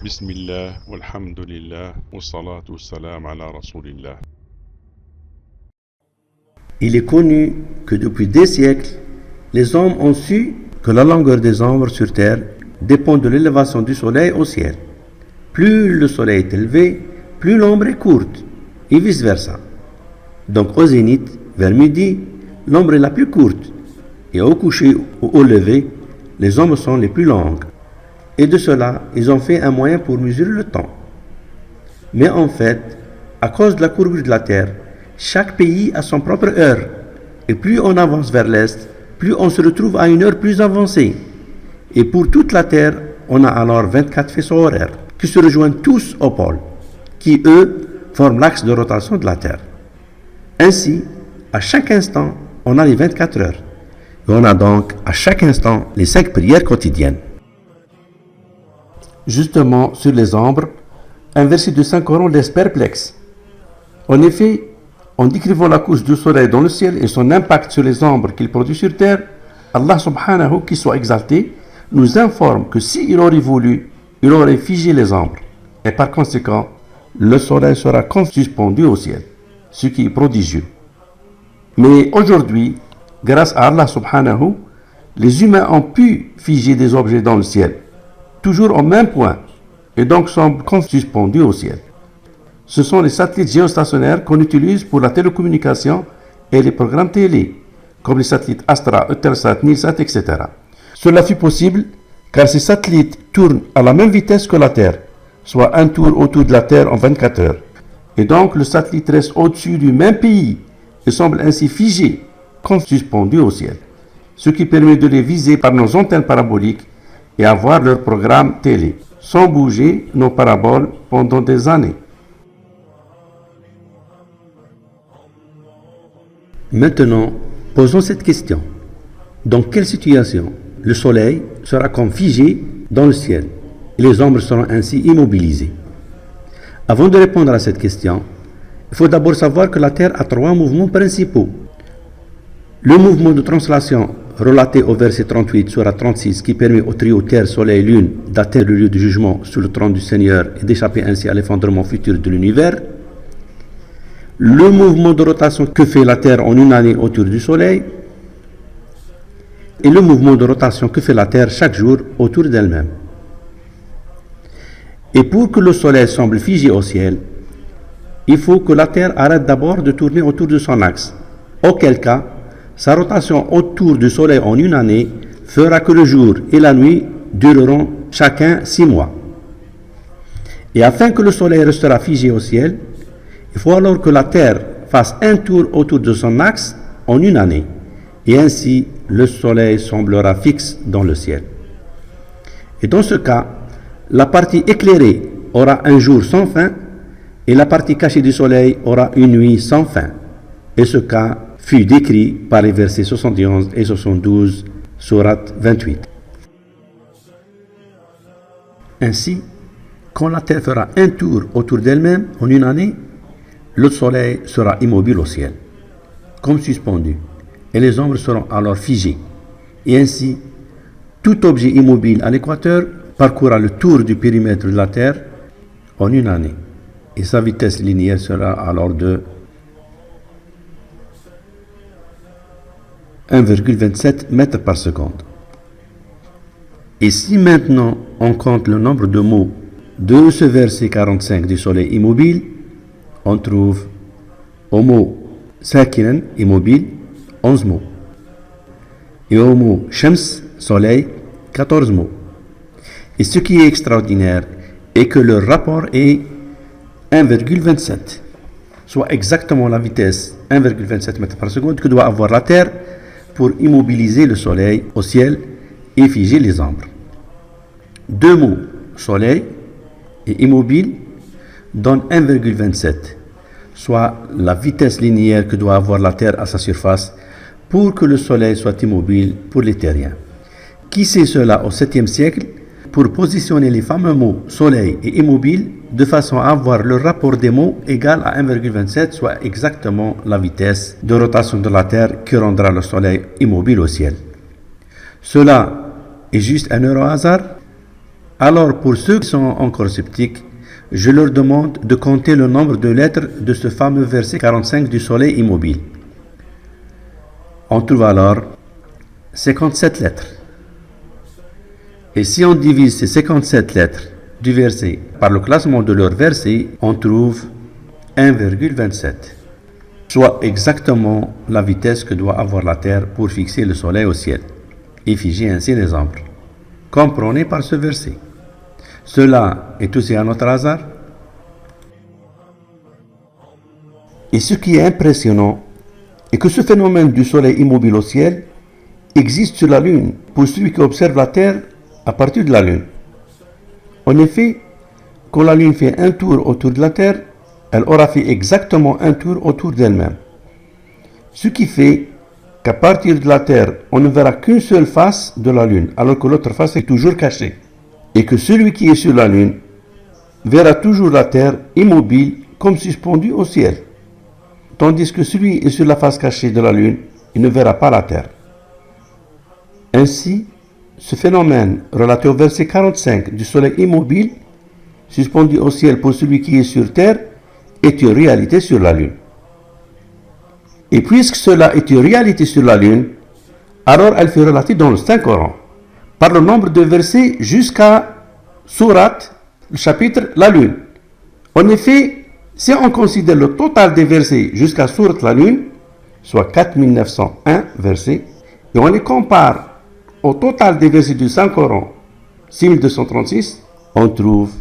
Bismillah, walhamdulillah, wassalatu wassalam ala rasulillah. Il est connu que depuis des siècles, les hommes ont su que la longueur des ombres sur Terre dépend de l'élévation du soleil au ciel. Plus le soleil est élevé, plus l'ombre est courte, et vice-versa. Donc au zénith, vers midi, l'ombre est la plus courte, et au coucher ou au lever, les ombres sont les plus longues. Et de cela, ils ont fait un moyen pour mesurer le temps. Mais en fait, à cause de la courbure de la Terre, chaque pays a son propre heure. Et plus on avance vers l'est, plus on se retrouve à une heure plus avancée. Et pour toute la Terre, on a alors 24 faisceaux horaires, qui se rejoignent tous au pôle, qui eux forment l'axe de rotation de la Terre. Ainsi, à chaque instant, on a les 24 heures. Et on a donc à chaque instant les 5 prières quotidiennes. Justement, sur les ombres, un verset de Saint-Coran laisse perplexe. En effet, en décrivant la couche du soleil dans le ciel et son impact sur les ombres qu'il produit sur terre, Allah subhanahu, qui soit exalté, nous informe que s'il aurait voulu, il aurait figé les ombres. Et par conséquent, le soleil sera suspendu au ciel, ce qui est prodigieux. Mais aujourd'hui, grâce à Allah subhanahu, les humains ont pu figer des objets dans le ciel, toujours au même point, et donc semblent suspendus au ciel. Ce sont les satellites géostationnaires qu'on utilise pour la télécommunication et les programmes télé, comme les satellites Astra, Eutelsat, Nilsat, etc. Cela fut possible car ces satellites tournent à la même vitesse que la Terre, soit un tour autour de la Terre en 24 heures. Et donc le satellite reste au-dessus du même pays et semble ainsi figé, comme suspendu au ciel, ce qui permet de les viser par nos antennes paraboliques et avoir leur programme télé, sans bouger nos paraboles pendant des années. Maintenant, posons cette question. Dans quelle situation le soleil sera comme figé dans le ciel et les ombres seront ainsi immobilisées? Avant de répondre à cette question, il faut d'abord savoir que la Terre a 3 mouvements principaux. Le mouvement de translation relaté au verset 38 sur 36 qui permet au trio Terre, Soleil, Lune d'atteindre le lieu du jugement sur le trône du Seigneur et d'échapper ainsi à l'effondrement futur de l'univers. Le mouvement de rotation que fait la Terre en une année autour du Soleil. Et le mouvement de rotation que fait la Terre chaque jour autour d'elle-même. Et pour que le Soleil semble figé au ciel, il faut que la Terre arrête d'abord de tourner autour de son axe, auquel cas, sa rotation autour du Soleil en une année fera que le jour et la nuit dureront chacun 6 mois. Et afin que le Soleil restera figé au ciel, il faut alors que la Terre fasse un tour autour de son axe en une année. Et ainsi, le Soleil semblera fixe dans le ciel. Et dans ce cas, la partie éclairée aura un jour sans fin et la partie cachée du Soleil aura une nuit sans fin. Et ce cas fut décrit par les versets 71 et 72, sourate 28. Ainsi, quand la Terre fera un tour autour d'elle-même en une année, le Soleil sera immobile au ciel, comme suspendu, et les ombres seront alors figées. Et ainsi, tout objet immobile à l'équateur parcourra le tour du périmètre de la Terre en une année, et sa vitesse linéaire sera alors de 1,27 mètres par seconde. Et si maintenant on compte le nombre de mots de ce verset 45 du Soleil immobile, on trouve au mot Sakinan, immobile, 11 mots. Et au mot Shams, Soleil, 14 mots. Et ce qui est extraordinaire est que le rapport est 1,27, soit exactement la vitesse 1,27 mètres par seconde que doit avoir la Terre pour immobiliser le Soleil au ciel et figer les ombres. 2 mots, Soleil et immobile, donnent 1,27, soit la vitesse linéaire que doit avoir la Terre à sa surface pour que le Soleil soit immobile pour les terriens. Qui sait cela au 7e siècle pour positionner les fameux mots Soleil et immobile de façon à avoir le rapport des mots égal à 1,27, soit exactement la vitesse de rotation de la Terre qui rendra le Soleil immobile au ciel. Cela est juste un heure au hasard? Alors pour ceux qui sont encore sceptiques, je leur demande de compter le nombre de lettres de ce fameux verset 45 du soleil immobile. On trouve alors 57 lettres. Et si on divise ces 57 lettres du verset par le classement de leur verset, on trouve 1,27, soit exactement la vitesse que doit avoir la Terre pour fixer le soleil au ciel et figer ainsi les ombres. Comprenez par ce verset. Cela est aussi un autre hasard. Et ce qui est impressionnant est que ce phénomène du soleil immobile au ciel existe sur la Lune pour celui qui observe la Terre à partir de la Lune. En effet, quand la Lune fait un tour autour de la Terre, elle aura fait exactement un tour autour d'elle-même. Ce qui fait qu'à partir de la Terre, on ne verra qu'une seule face de la Lune, alors que l'autre face est toujours cachée. Et que celui qui est sur la Lune verra toujours la Terre immobile comme suspendue au ciel. Tandis que celui qui est sur la face cachée de la Lune, il ne verra pas la Terre. Ainsi, ce phénomène relaté au verset 45 du soleil immobile, suspendu au ciel pour celui qui est sur Terre, est une réalité sur la Lune. Et puisque cela est une réalité sur la Lune, alors elle fut relatée dans le Saint-Coran, par le nombre de versets jusqu'à Surat, le chapitre La Lune. En effet, si on considère le total des versets jusqu'à Surat La Lune, soit 4901 versets, et on les compare au total des versets du Saint-Coran, 6236, on trouve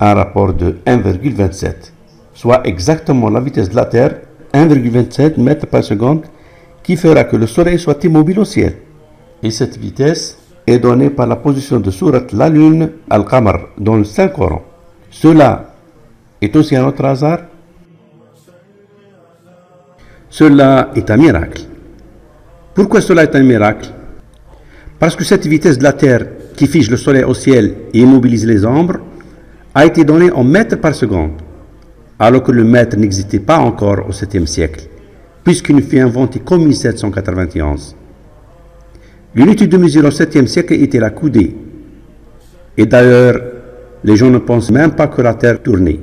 un rapport de 1,27, soit exactement la vitesse de la Terre, 1,27 mètres par seconde, qui fera que le soleil soit immobile au ciel. Et cette vitesse est donnée par la position de Surat la Lune, Al-Qamar, dans le Saint-Coran. Cela est aussi un autre hasard. Cela est un miracle. Pourquoi cela est un miracle? Parce que cette vitesse de la Terre qui fige le soleil au ciel et immobilise les ombres a été donnée en mètres par seconde, alors que le mètre n'existait pas encore au 7e siècle, puisqu'il ne fut inventé qu'en 1791. L'unité de mesure au 7e siècle était la coudée. Et d'ailleurs, les gens ne pensent même pas que la Terre tournait.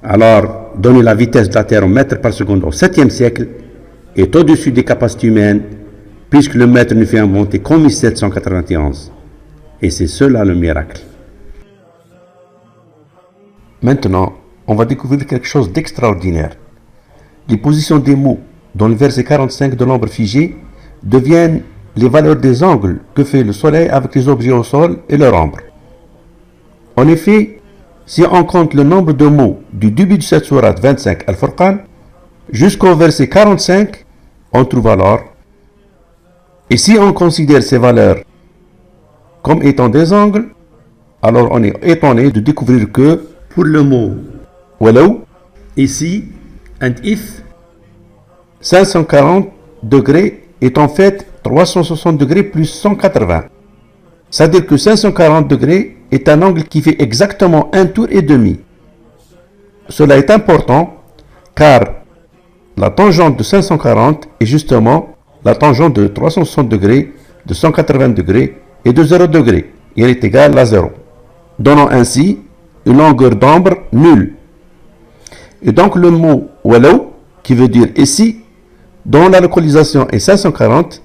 Alors, donner la vitesse de la Terre en mètres par seconde au 7e siècle est au-dessus des capacités humaines, puisque le mètre ne fut inventé qu'en 1791. Et c'est cela le miracle. Maintenant, on va découvrir quelque chose d'extraordinaire. Les positions des mots dans le verset 45 de l'ombre figée deviennent les valeurs des angles que fait le soleil avec les objets au sol et leur ombre. En effet, si on compte le nombre de mots du début de cette sourate 25 Al-Furqan jusqu'au verset 45, on trouve alors, et si on considère ces valeurs comme étant des angles, alors on est étonné de découvrir que pour le mot Walau, ici, and if, 540 degrés est en fait 360 degrés plus 180. C'est-à-dire que 540 degrés est un angle qui fait exactement un tour et demi. Cela est important car la tangente de 540 est justement la tangente de 360 degrés, de 180 degrés et de 0 degrés. Et elle est égale à 0. Donnant ainsi une longueur d'ombre nulle. Et donc le mot Walau, qui veut dire ici, dont la localisation est 540,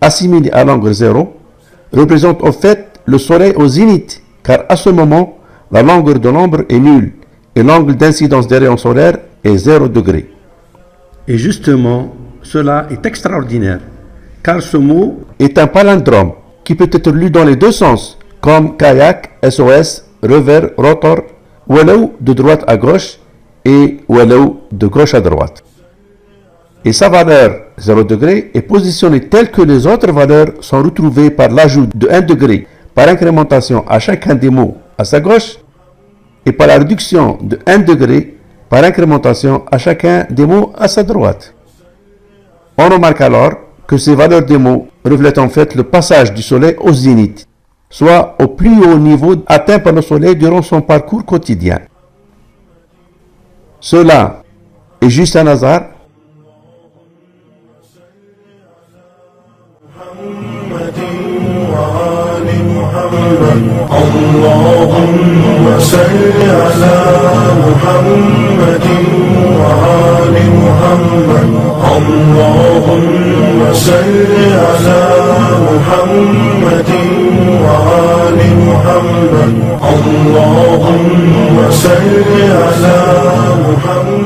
assimilé à l'angle 0, représente en fait le soleil au zénith, car à ce moment, la longueur de l'ombre est nulle et l'angle d'incidence des rayons solaires est 0 degré. Et justement, cela est extraordinaire, car ce mot est un palindrome qui peut être lu dans les deux sens, comme kayak, SOS, revers, rotor, Walau de droite à gauche et Walau de gauche à droite. Et sa valeur 0 degré est positionnée telle que les autres valeurs sont retrouvées par l'ajout de 1 degré par incrémentation à chacun des mots à sa gauche et par la réduction de 1 degré par incrémentation à chacun des mots à sa droite. On remarque alors que ces valeurs des mots reflètent en fait le passage du soleil au zénith, soit au plus haut niveau atteint par le soleil durant son parcours quotidien. Cela est juste un hasard. محمد وآل محمد اللهم صل على محمد وآل محمد اللهم صل على محمد وآل محمد اللهم صل على محمد